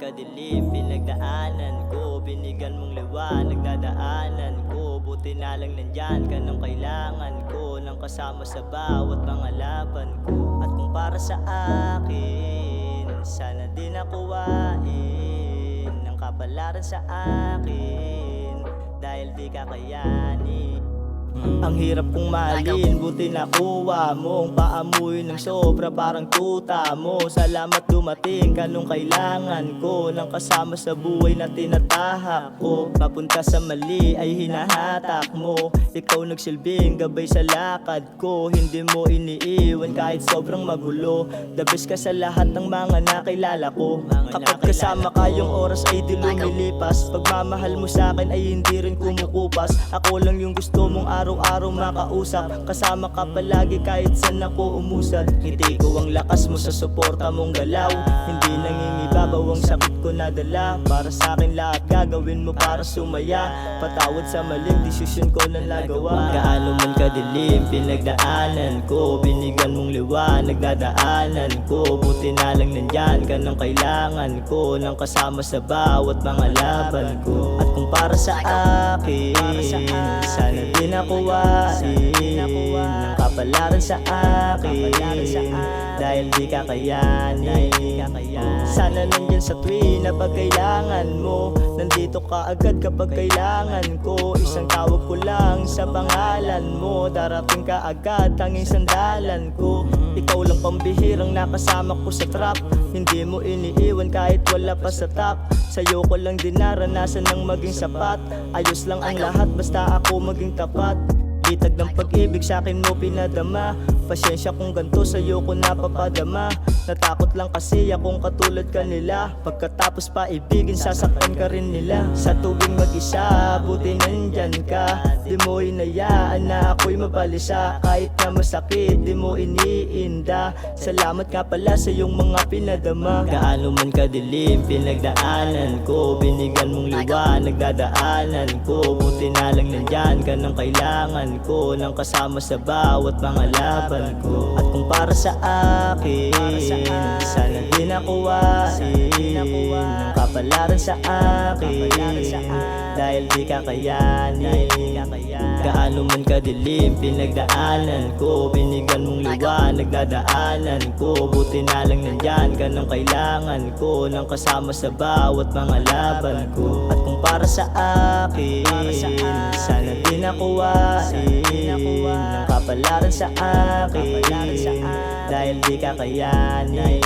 kadilim pinagdaanan ko, binigyan mong liwanag dadaanan ko. Buti na lang nandyan ka nung kailangan ko, nang kasama sa bawat mga laban ko. At kung para sa akin, sana din nakuwain ng kapalaran sa akin, dahil di kakayanin. Ang hirap kong mahalin, buti nakuha mo. Ang paamoy ng sobra parang tuta mo. Salamat dumating ka nung kailangan ko, nang kasama sa buhay na tinatahak ko. Papunta sa mali ay hinahatak mo. Ikaw nagsilbing gabay sa lakad ko. Hindi mo iniiwan kahit sobrang magulo. The best ka sa lahat ng mga nakilala ko. Kapag kasama ka yung oras ay di lumilipas. Pagmamahal mo sa akin ay hindi rin kumukupas. Ako lang yung gusto mong araw-araw makausap. Kasama ka palagi kahit saan ako umusad. Ngiti ko ang lakas mo sa suporta mong galaw. Hindi nangingibabaw ang sakit ko na dala. Para sa akin lahat gagawin mo para sumaya. Patawad sa maling desisyon ko na nagawa. Gaano man kadilim pinagdaanan ko, binigyan mong liwanag dadaanan ko. Buti na lang nandyan ka nung kailangan ko, nang kasama sa bawat mga laban ko. At kung para sa akin, sana din nakuwain ng kapalaran sa akin, dahil di kakayanin. Sana nandyan sa tuwi na pagkailangan mo, nandito ka agad kapag kailangan ko. Isang tawag ko lang sa pangalan mo, darating ka agad, tanging sandalan ko. Ikaw lang pambihirang nakasama ko sa trap. Hindi mo iniiwan kahit wala pa sa top. Sa'yo ko lang din naranasan ng maging sapat. Ayos lang ang lahat basta ako maging tapat. Bitag ng pag-ibig sa'kin mo pinadama. Pasyensya kung ganto sa'yo ko napapadama. Natakot lang kasi akong katulad kanila. Pagkatapos pa ibigin sasaktan ka rin nila. Sa tuwing mag-isa buti nandyan ka. Di mo hinayaan na ako'y mabalisa. Kahit na masakit di mo iniinda. Salamat nga pala sa iyong mga pinadama. Gaano man kadilim pinagdaanan ko, binigyan mong liwanag dadaanan ko. Buti na lang nandyan ka nang kailangan ko, nang kasama sa bawat mga laban ko. At kung para sa akin, sana din nakuwain ng kapalaran sa akin, dahil di kakayanin. Gaano man kadilim pinagdaanan ko, binigyan mong liwanag dadaanan ko. Buti na lang nandyan ka nung kailangan ko, nang kasama sa bawat mga laban ko. At kung para sa akin, sana din nakuwain ng kapalaran sa akin, dahil di kakayanin.